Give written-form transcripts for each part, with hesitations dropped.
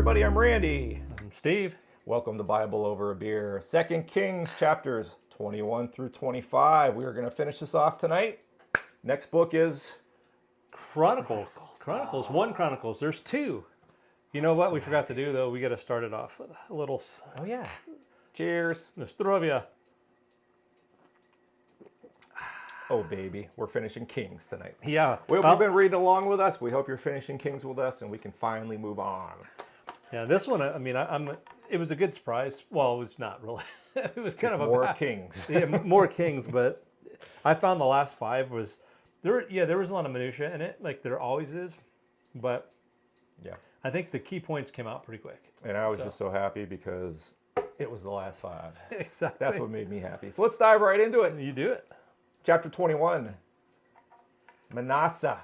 everybody, I'm Randy. I'm Steve. Welcome to Bible Over a Beer. 2 Kings chapters 21 through 25. We are going to finish this off tonight. Next book is Chronicles. One Chronicles. There's two. You know what we forgot to do, though? We got to start it off with a little... Oh, yeah. Cheers. Nostrovia. Oh, baby. We're finishing Kings tonight. Yeah. We hope you've been reading along with us. We hope you're finishing Kings with us, and we can finally move on. Yeah, this one, I mean, it was a good surprise. Well, it was not really. It was kind of more Kings. Yeah, more Kings, but I found the last five was... there was a lot of minutia in it, like there always is, but yeah, I think the key points came out pretty quick. And I was just so happy because it was the last five. Exactly. That's what made me happy. So let's dive right into it. You do it. Chapter 21. Manasseh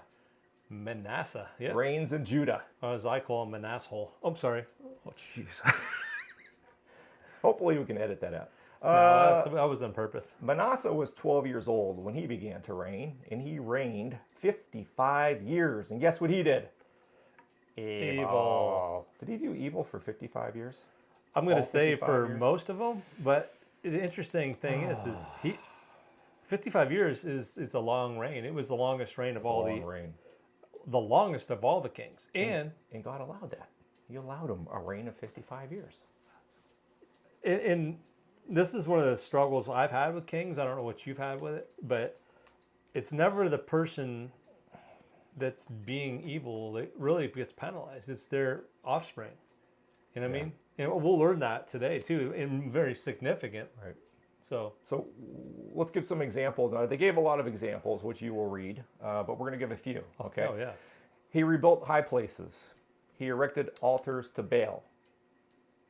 Yeah. reigns in Judah. Or as I call him, Manasseh. Oh, I'm sorry. Oh, jeez. Hopefully we can edit that out. No, that was on purpose. Manasseh was 12 years old when he began to reign, and he reigned 55 years. And guess what he did? Evil. Did he do evil for 55 years? I'm going to say 55 for years? most of them, but the interesting thing is 55 years is a long reign. It was the longest reign of the longest of all the kings. And God allowed that. He allowed him a reign of 55 years. And this is one of the struggles I've had with kings. I don't know what you've had with it, but it's never the person that's being evil that really gets penalized. It's their offspring. You know what I mean? And we'll learn that today too, and very significant. Right. So let's give some examples. They gave a lot of examples, which you will read, but we're going to give a few. Okay. Oh yeah. He rebuilt high places. He erected altars to Baal.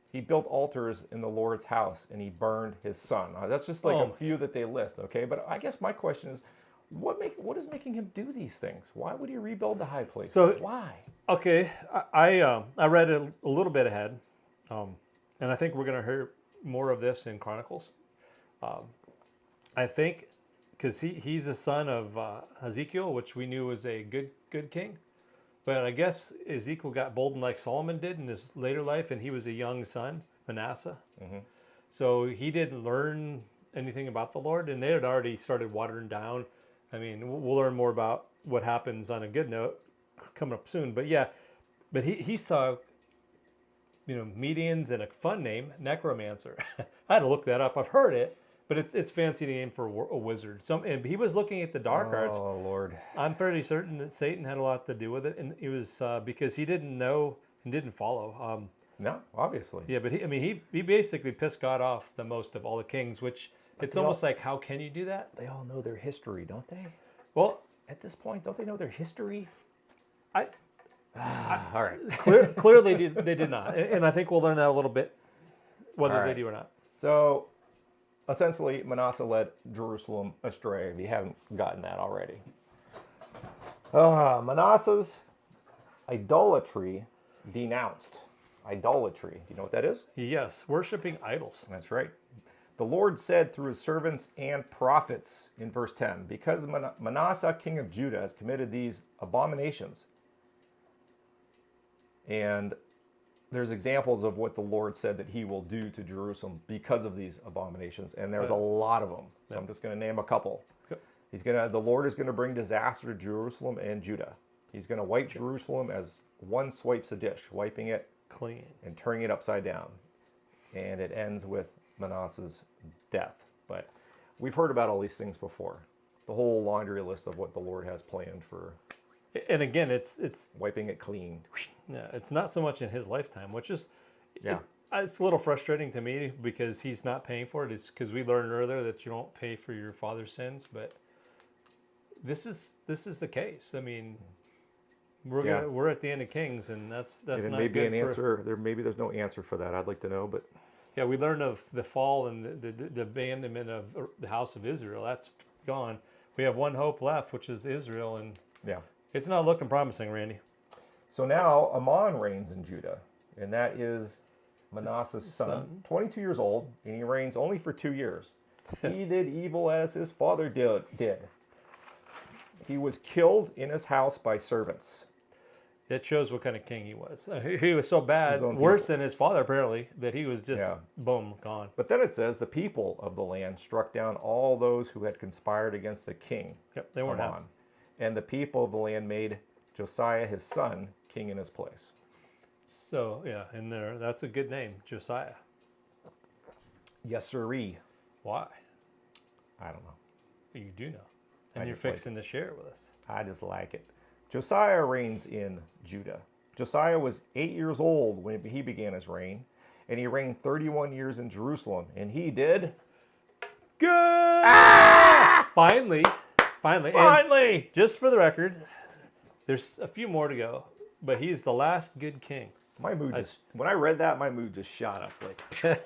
He built altars in the Lord's house, and he burned his son. That's just like a few that they list, okay? But I guess my question is, what is making him do these things? Why would he rebuild the high places? So why? Okay, I read it a little bit ahead, and I think we're going to hear more of this in Chronicles. I think because he's a son of Ezekiel, which we knew was a good king. But I guess Ezekiel got bolden like Solomon did in his later life, and he was a young son, Manasseh. Mm-hmm. So he didn't learn anything about the Lord, and they had already started watering down. I mean, we'll learn more about what happens on a good note coming up soon. But yeah, but he saw, medians and a fun name, necromancer. I had to look that up. I've heard it. But it's fancy name for a wizard. And he was looking at the dark arts. Oh, Lord. I'm fairly certain that Satan had a lot to do with it. And it was because he didn't know and didn't follow. No, obviously. Yeah, but he basically pissed God off the most of all the kings, which it's almost like, how can you do that? They all know their history, don't they? Well, at this point, don't they know their history? All right. Clearly they did not. And I think we'll learn that a little bit, whether they do or not. So... essentially, Manasseh led Jerusalem astray, if you haven't gotten that already. Manasseh's idolatry denounced. Idolatry. Do you know what that is? Yes, worshiping idols. That's right. The Lord said through his servants and prophets in verse 10, because Manasseh, king of Judah, has committed these abominations. And there's examples of what the Lord said that he will do to Jerusalem because of these abominations, and there's a lot of them. So I'm just going to name a couple. The Lord is going to bring disaster to Jerusalem and Judah. He's going to wipe Jerusalem as one swipes a dish, wiping it clean and turning it upside down. And it ends with Manasseh's death. But we've heard about all these things before. The whole laundry list of what the Lord has planned for. And again, it's wiping it clean. Yeah, it's not so much in his lifetime, which is it's a little frustrating to me because he's not paying for it. It's because we learned earlier that you don't pay for your father's sins, but this is the case. I mean, we're at the end of Kings, and that's not good. There's no answer for that. I'd like to know, but yeah, we learned of the fall and the abandonment of the house of Israel. That's gone. We have one hope left, which is Israel, and it's not looking promising, Randy. So now Ammon reigns in Judah, and that is Manasseh's son, 22 years old, and he reigns only for 2 years. He did evil as his father did. He was killed in his house by servants. It shows what kind of king he was. He was so bad, worse than his father apparently, that he was just boom, gone. But then it says the people of the land struck down all those who had conspired against the king. Yep, they weren't happy. And the people of the land made Josiah his son king in his place. So yeah, in there, that's a good name, Josiah. Yes, sirree. Why? I don't know. You do know, and you're fixing to share it with us. I just like it. Josiah reigns in Judah. Josiah was 8 years old when he began his reign, and he reigned 31 years in Jerusalem, and he did good. Ah! Finally. And just for the record, there's a few more to go, but he's the last good king. My mood when I read that, my mood just shot up.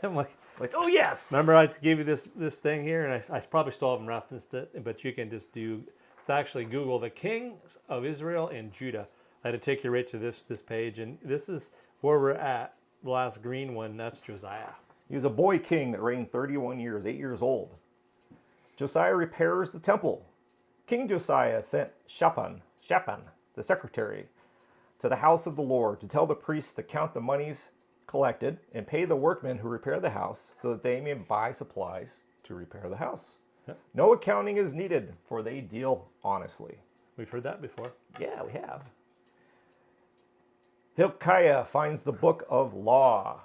I'm like, oh yes! Remember I gave you this thing here, and I probably still haven't referenced it, but you can just do. It's actually Google the kings of Israel and Judah. I had to take you right to this page, and this is where we're at. The last green one, that's Josiah. He was a boy king that reigned 31 years, 8 years old. Josiah repairs the temple. King Josiah sent Shaphan, the secretary, to the house of the Lord to tell the priests to count the monies collected and pay the workmen who repair the house so that they may buy supplies to repair the house. No accounting is needed, for they deal honestly. We've heard that before. Yeah, we have. Hilkiah finds the book of law.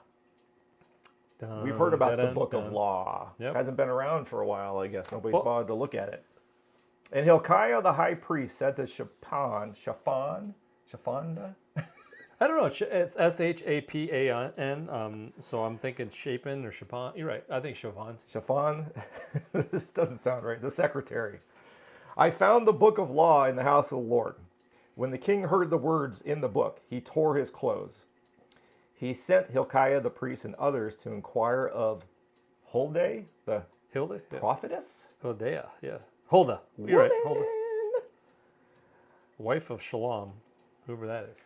We've heard about the book of law. Yep. Hasn't been around for a while, I guess. Nobody's bothered to look at it. And Hilkiah the high priest said to Shaphan, I don't know. It's Shapan. So I'm thinking Shapin or Shaphan. You're right. I think Shaphan. This doesn't sound right. The secretary. I found the book of law in the house of the Lord. When the king heard the words in the book, he tore his clothes. He sent Hilkiah the priest and others to inquire of Huldah, the prophetess? Hosea, yeah. Huldah. You're right. Huldah. Wife of Shalom, whoever that is.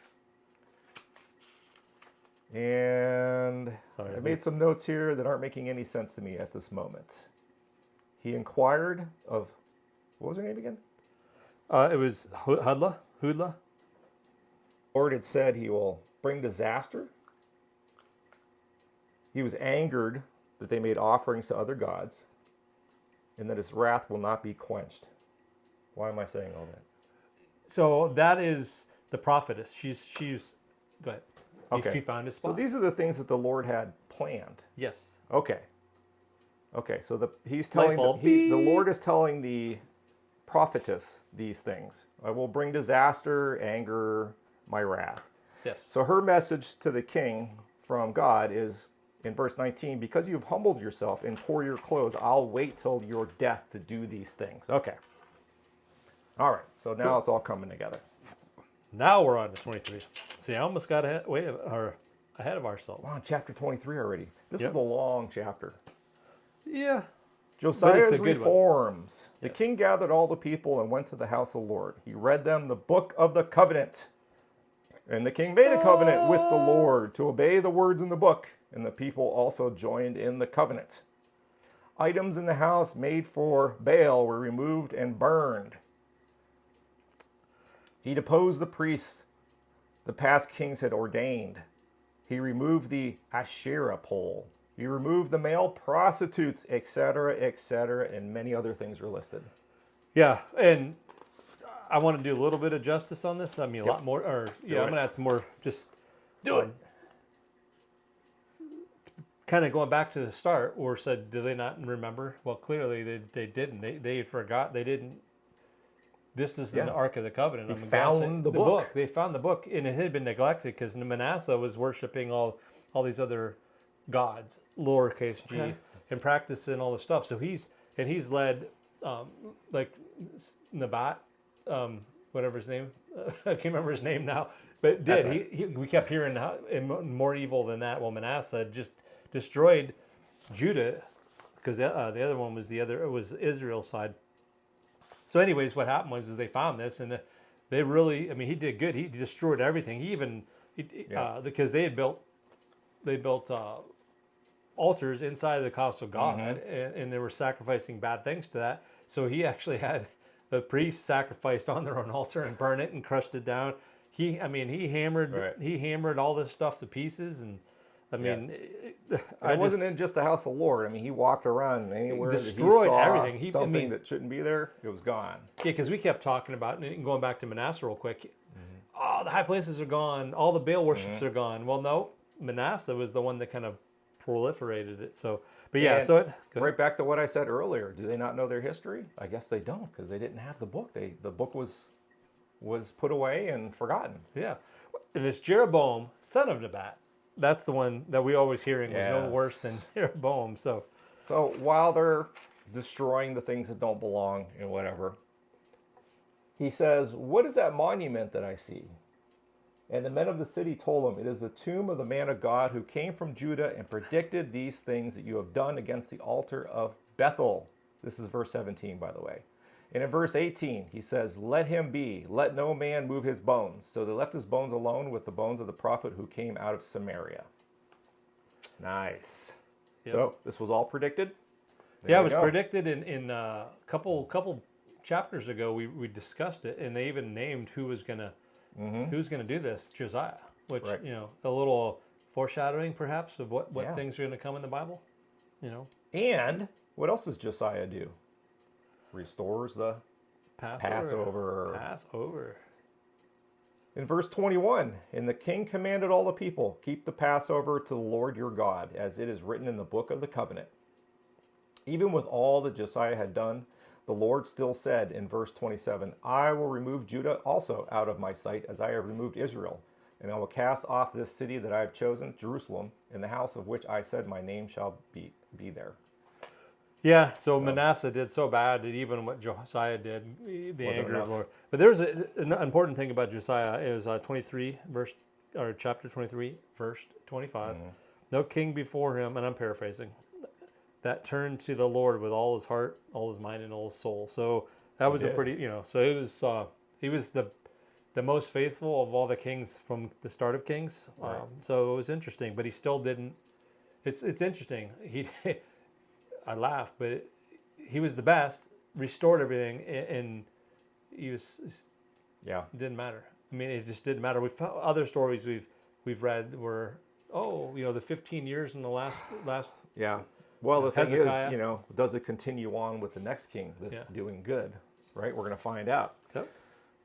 And I made some notes here that aren't making any sense to me at this moment. He inquired of, what was her name again? It was Hudlah. The Lord had said he will bring disaster. He was angered that they made offerings to other gods, and that his wrath will not be quenched. Why am I saying all that? So that is the prophetess. She's go ahead. Okay. She found his spot. So these are the things that the Lord had planned. Yes. Okay. So he's telling the Lord is telling the prophetess these things. I will bring disaster, anger, my wrath. Yes. So her message to the king from God is in verse 19, because you've humbled yourself and tore your clothes, I'll wait till your death to do these things. Okay. All right. So now it's all coming together. Now we're on to 23. See, I almost got ahead of ourselves. We're on chapter 23 already. This was a long chapter. Yeah. Josiah's reforms. The king gathered all the people and went to the house of the Lord. He read them the book of the covenant. And the king made a covenant with the Lord to obey the words in the book. And the people also joined in the covenant. Items in the house made for Baal were removed and burned. He deposed the priests the past kings had ordained. He removed the Asherah pole. He removed the male prostitutes, etc., and many other things were listed. Yeah, and I want to do a little bit of justice on this. I mean, a lot more. I'm going to add some more. Just do it. Kind of going back to the start, or said, do they not remember? Well, clearly they didn't. They forgot. They didn't. This is the Ark of the Covenant. They found the book. They found the book, and it had been neglected because Manasseh was worshiping all these other gods, lowercase g, and practicing all this stuff. So he's led like Nabat, whatever his name. I can't remember his name now, but we kept hearing more evil than that. Well, Manasseh just destroyed Judah because the other one was it was Israel's side. So, anyways, what happened was they found this, and they really, I mean, he did good. He destroyed everything. He even because they built altars inside the house of God, and they were sacrificing bad things to that. So he actually had the priests sacrificed on their own altar and burn it and crushed it down. he hammered Right. he hammered all this stuff to pieces, and I mean, It wasn't in just the house of the Lord. I mean, he walked around anywhere that he destroyed saw everything. something that shouldn't be there, it was gone. Yeah, because we kept talking about, and going back to Manasseh real quick, oh, the high places are gone, all the Baal worships are gone. Well, no, Manasseh was the one that kind of proliferated it. So, but yeah, And right back to what I said earlier. Do they not know their history? I guess they don't, because they didn't have the book. The book was put away and forgotten. yeah, and it's Jeroboam, son of Nebat. That's the one that we always hearing was no worse than Jeroboam. So while they're destroying the things that don't belong and whatever, he says, "What is that monument that I see?" And the men of the city told him, "It is the tomb of the man of God who came from Judah and predicted these things that you have done against the altar of Bethel." This is verse 17, by the way. And in verse 18, he says, "Let him be. Let no man move his bones." So they left his bones alone with the bones of the prophet who came out of Samaria. Nice. Yep. So this was all predicted? yeah, it was predicted in a couple chapters ago. We discussed it, and they even named who's gonna do this, Josiah, which a little foreshadowing perhaps of what things are going to come in the Bible. And what else does Josiah do? Restores the Passover. In verse 21, and the king commanded all the people, "Keep the Passover to the Lord your God, as it is written in the book of the covenant." Even with all that Josiah had done, the Lord still said in verse 27, "I will remove Judah also out of my sight, as I have removed Israel. And I will cast off this city that I have chosen, Jerusalem, in the house of which I said my name shall be there." Yeah, so Manasseh did so bad that even what Josiah did, the Wasn't anger of enough. the Lord. But there's an important thing about Josiah is 23 chapter 23, verse 25. No king before him, and I'm paraphrasing, that turned to the Lord with all his heart, all his mind, and all his soul. So that was a pretty, so it was he was the most faithful of all the kings from the start of Kings. Right. So it was interesting, but he still didn't. It's interesting. I laugh, but he was the best, restored everything, and he was. Yeah. It didn't matter. I mean, it just didn't matter. We've other stories we've read were the 15 years in the last. Yeah. Well, the thing Hezekiah. is, does it continue on with the next king that's doing good? Right? We're going to find out. Yep.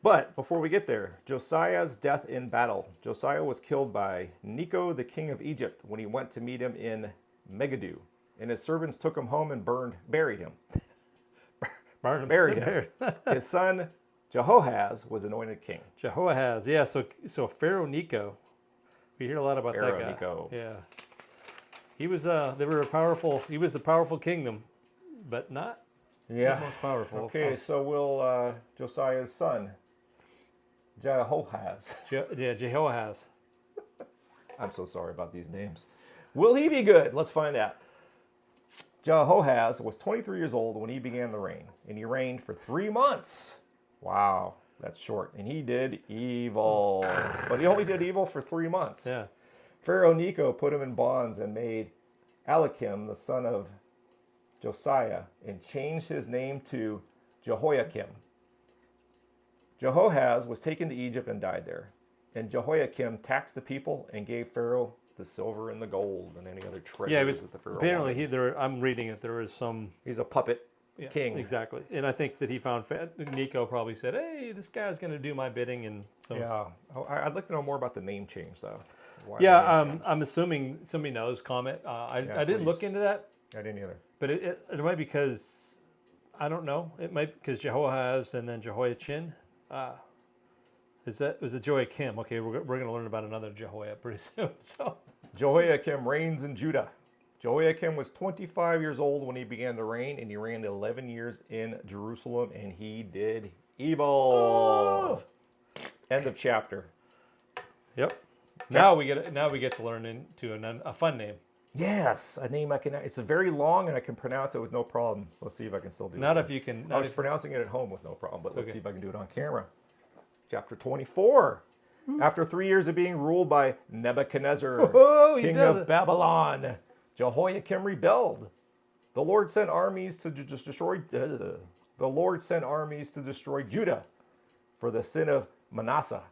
But before we get there, Josiah's death in battle. Josiah was killed by Necho, the king of Egypt, when he went to meet him in Megiddo. And his servants took him home and buried him. Buried him. His son Jehoahaz was anointed king. Jehoahaz, yeah. So Pharaoh Necho, we hear a lot about Pharaoh that guy. Necho. Yeah, he was. They were powerful. He was the powerful kingdom, but not the most powerful. Okay, so will Josiah's son Jehoahaz. Jehoahaz. I'm so sorry about these names. Will he be good? Let's find out. Jehoahaz was 23 years old when he began the reign, and he reigned for 3 months. Wow, that's short. And he did evil. But he only did evil for 3 months. Yeah. Pharaoh Necho put him in bonds and made Eliakim, the son of Josiah, and changed his name to Jehoiakim. Jehoahaz was taken to Egypt and died there. And Jehoiakim taxed the people and gave Pharaoh the silver and the gold and any other treasures Yeah, it was that the Pharaoh apparently wanted. I'm reading it. There was some. He's a puppet king. Exactly, and I think that he found Necho probably said, "Hey, this guy's going to do my bidding," and so. Yeah, I'd like to know more about the name change though. Why Yeah, the name change? I'm assuming somebody knows. Comment. I didn't please. look into that, I didn't either. but it might be because I don't know. It might because Jehoahaz and then Jehoiachin. Was it Joachim? Okay, we're going to learn about another Jehoiah pretty soon. So. Jehoiakim reigns in Judah. Jehoiakim was 25 years old when he began to reign, and he reigned 11 years in Jerusalem, and he did evil. Oh. End of chapter. Yep. Now we get to learn into a fun name. Yes, a name I can. It's very long, and I can pronounce it with no problem. Let's see if I can still do it. Not if you can. I was pronouncing it at home with no problem, but let's see if I can do it on camera. Chapter 24. After 3 years of being ruled by Nebuchadnezzar, king of Babylon, Jehoiakim rebelled. The Lord sent armies to destroy. The Lord sent armies to destroy Judah for the sin of Manasseh.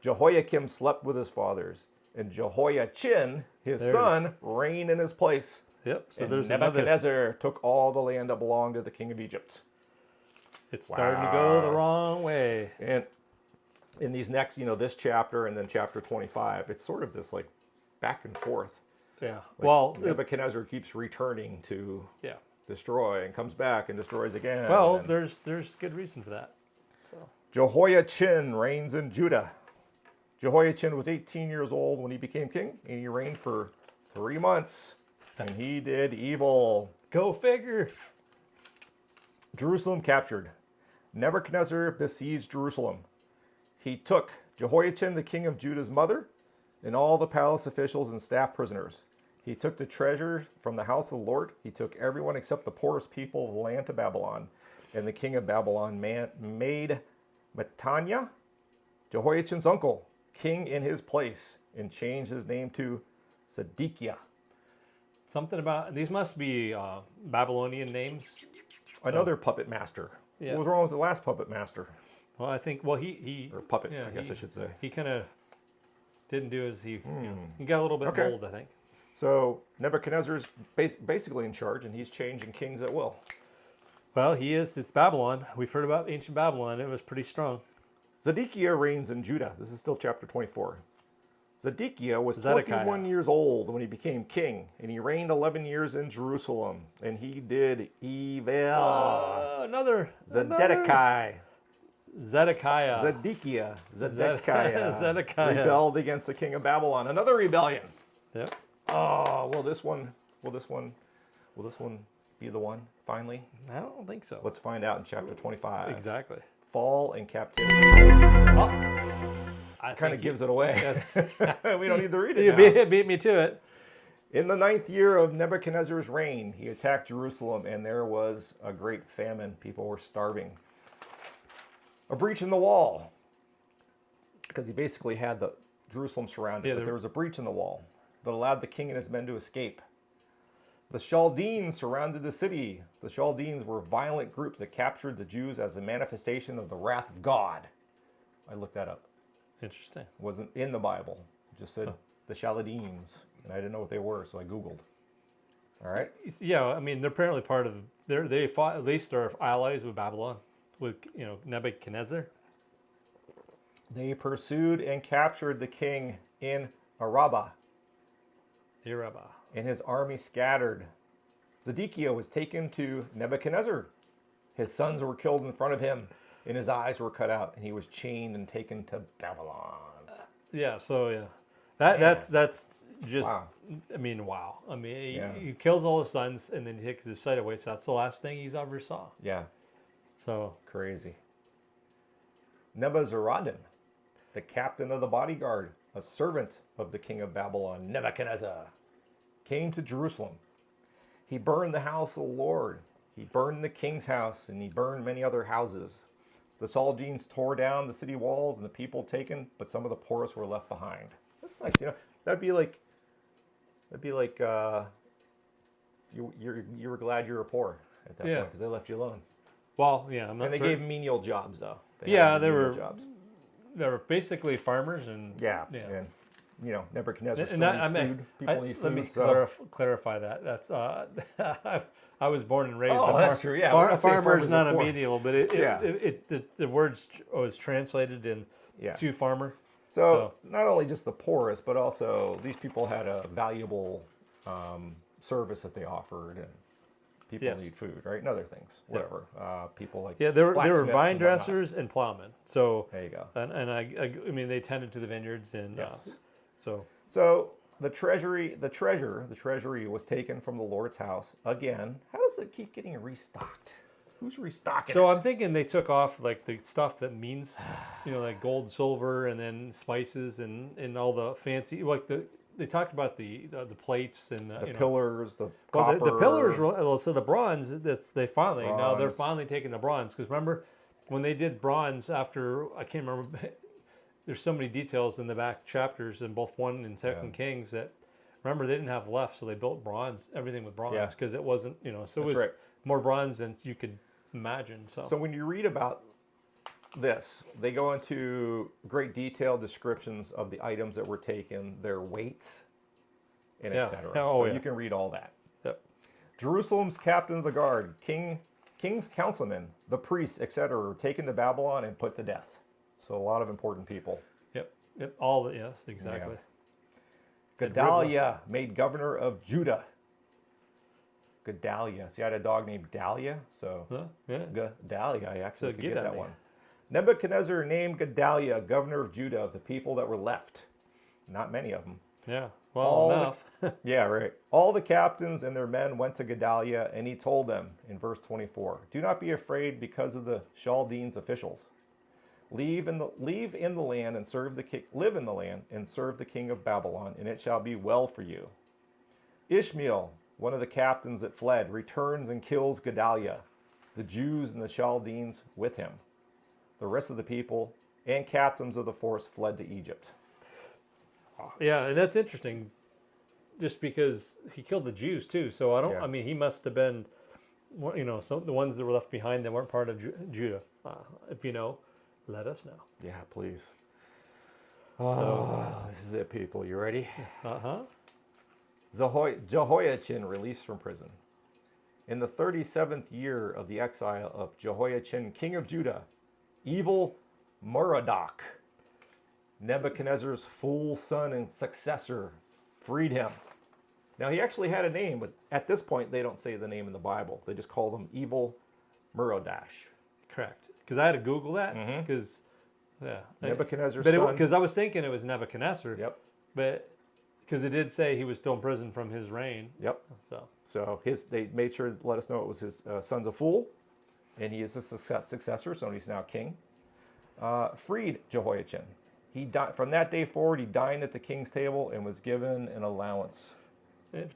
Jehoiakim slept with his fathers, and Jehoiachin, his son, reigned in his place. Yep. So And there's Nebuchadnezzar took all the land that belonged to the king of Egypt. It's starting to go the wrong way. And in these next, this chapter and then chapter 25, it's sort of this like back and forth. Yeah. Like Nebuchadnezzar keeps returning to destroy and comes back and destroys again. Well, and there's good reason for that. So Jehoiachin reigns in Judah. Jehoiachin was 18 years old when he became king, and he reigned for 3 months, and he did evil. Go figure. Jerusalem captured. Nebuchadnezzar besieged Jerusalem. He took Jehoiachin, the king of Judah's mother, and all the palace officials and staff prisoners. He took the treasure from the house of the Lord. He took everyone except the poorest people of the land to Babylon. And the king of Babylon made Mattaniah, Jehoiachin's uncle, king in his place, and changed his name to Zedekiah. Something about these must be Babylonian names. Another puppet master. Yeah. What was wrong with the last puppet master? Well, I think he Or puppet, I guess I should say. He kind of didn't do as he got a little bit bold, I think. So Nebuchadnezzar's basically in charge, and he's changing kings at will. Well, he is. It's Babylon. We've heard about ancient Babylon. It was pretty strong. Zedekiah reigns in Judah. This is still chapter 24. Zedekiah was Zedekiah. 21 years old when he became king, and he reigned 11 years in Jerusalem, and he did evil. Another Zedekiah. Zedekiah. Zedekiah rebelled against the king of Babylon. Another rebellion. Yep. Oh, will this one be the one finally? I don't think so. Let's find out in chapter 25. Exactly. Fall and captivity. Kind of gives it away. We don't need to read it now. Beat me to it. In the 9th year of Nebuchadnezzar's reign, he attacked Jerusalem, and there was a great famine. People were starving. A breach in the wall, because he basically had the Jerusalem surrounded, but there was a breach in the wall that allowed the king and his men to escape. The Chaldeans surrounded the city. The Chaldeans were a violent group that captured the Jews as a manifestation of the wrath of God. I looked that up. Interesting. It wasn't in the Bible. It just said the Chaldeans, and I didn't know what they were, so I Googled. All right? Yeah, I mean, they're apparently part of, they fought, at least they're allies with Babylon, with, Nebuchadnezzar. They pursued and captured the king in Arabah. And his army scattered. Zedekiah was taken to Nebuchadnezzar. His sons were killed in front of him, and his eyes were cut out, and he was chained and taken to Babylon. That's just, wow. I mean, wow. I mean, he kills all his sons, and then he takes his sight away, so that's the last thing he's ever saw. Yeah. So. Crazy. Nebuzaradan, the captain of the bodyguard, a servant of the king of Babylon, Nebuchadnezzar, came to Jerusalem. He burned the house of the Lord. He burned the king's house, and he burned many other houses. The Chaldeans tore down the city walls, and the people taken, but some of the poorest were left behind. That's nice, That'd be like you were glad you were poor at that point because they left you alone. Well, yeah, I'm not. And they gave menial jobs though. They were jobs. They were basically farmers and and Nebuchadnezzar still needs food. People need food. Let me clarify that. That's I was born and raised. Oh, that's true. Yeah, farmer is not a menial, but the words was translated in to farmer. So not only just the poorest, but also these people had a valuable service that they offered, and people need food, right? And other things, whatever. People like they were vine dressers and plowmen. So there you go. And I mean they tended to the vineyards and so the treasury was taken from the Lord's house again. How does it keep getting restocked? Who's restocking? So I'm thinking they took off like the stuff that means, like gold, silver, and then spices and all the fancy They talked about the plates and the pillars, the copper. The pillars were so the bronze. They're finally taking the bronze because remember when they did bronze after I can't remember. There's so many details in the back chapters in both 1 and 2 Kings that remember they didn't have left, so they built everything with bronze because it wasn't so it was more bronze than you could imagine. So when you read about this. They go into great detailed descriptions of the items that were taken, their weights, and Yeah. etc. Oh, So yeah. you can read all that. Yep. Jerusalem's captain of the guard, king's councilmen, the priests, etc., were taken to Babylon and put to death. So a lot of important people. Yep. All the yes, exactly. Gedaliah made governor of Judah. Gedaliah. See, I had a dog named Dahlia, so Huh? Yeah. Gedaliah. I actually So could get get at that me. one. Nebuchadnezzar named Gedaliah governor of Judah of the people that were left. Not many of them. Yeah. Well, All the- enough. Yeah, right. All the captains and their men went to Gedaliah, and he told them in verse 24, "Do not be afraid because of the Chaldeans' officials. Live in the land and serve the king. Live in the land and serve the king of Babylon, and it shall be well for you." Ishmael, one of the captains that fled, returns and kills Gedaliah, the Jews and the Chaldeans with him. The rest of the people and captains of the force fled to Egypt. Yeah, and that's interesting, just because he killed the Jews too. So I don't. Yeah. I mean, he must have been, some the ones that were left behind that weren't part of Judah. If you know, let us know. Yeah, please. So, This is it, people. You ready? uh-huh. Jehoiachin released from prison. In the 37th year of the exile of Jehoiachin, king of Judah, evil Merodach, Nebuchadnezzar's fool son and successor, freed him. Now, he actually had a name, but at this point, they don't say the name in the Bible. They just call him evil Merodach. Correct. Because I had to Google that. Because Nebuchadnezzar's but son. because I was thinking it was Nebuchadnezzar. Yep, But because it did say he was still in prison from his reign. yep. So So they made sure to let us know it was his son's a fool, and he is the successor, so he's now king. Freed Jehoiachin. He died from that day forward. He dined at the king's table and was given an allowance.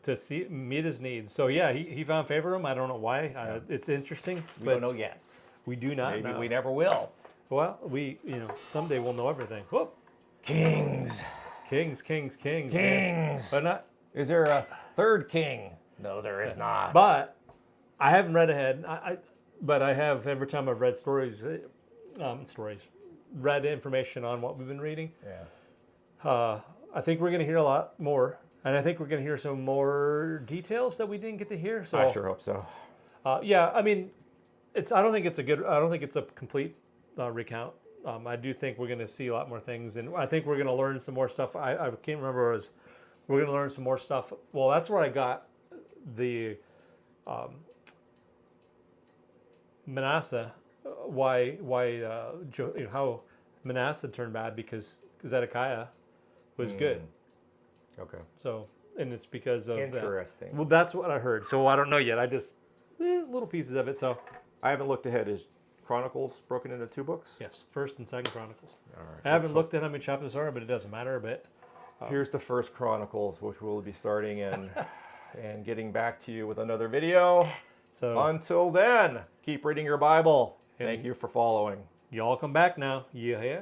to meet his needs. So yeah, he found favor of him. I don't know why. It's interesting. We don't know yet. We do not Maybe know. we never will. Well, someday we'll know everything. Whoop. Kings. Kings. Kings. But not. Is there a third king? No, there is not. But I haven't read ahead. But I have every time I've read read information on what we've been reading. Yeah. I think we're going to hear a lot more, and I think we're going to hear some more details that we didn't get to hear. So I sure hope so. yeah, I mean, I don't think it's a complete recount. I do think we're going to see a lot more things, and I think we're going to learn some more stuff. I can't remember. We're going to learn some more stuff. Well, that's where I got the Manasseh. How Manasseh turned bad because Zedekiah was good. Okay. So, and it's because of Interesting. Well, that's what I heard. So I don't know yet. I just little pieces of it. So I haven't looked ahead. Is Chronicles broken into 2 books? yes, First and Second Chronicles. All right. I haven't looked at how many chapters there are, but it doesn't matter a bit. Here's the First Chronicles, which we'll be starting in and getting back to you with another video. So Until then, keep reading your Bible. Thank you for following. y'all come back now. Yeah.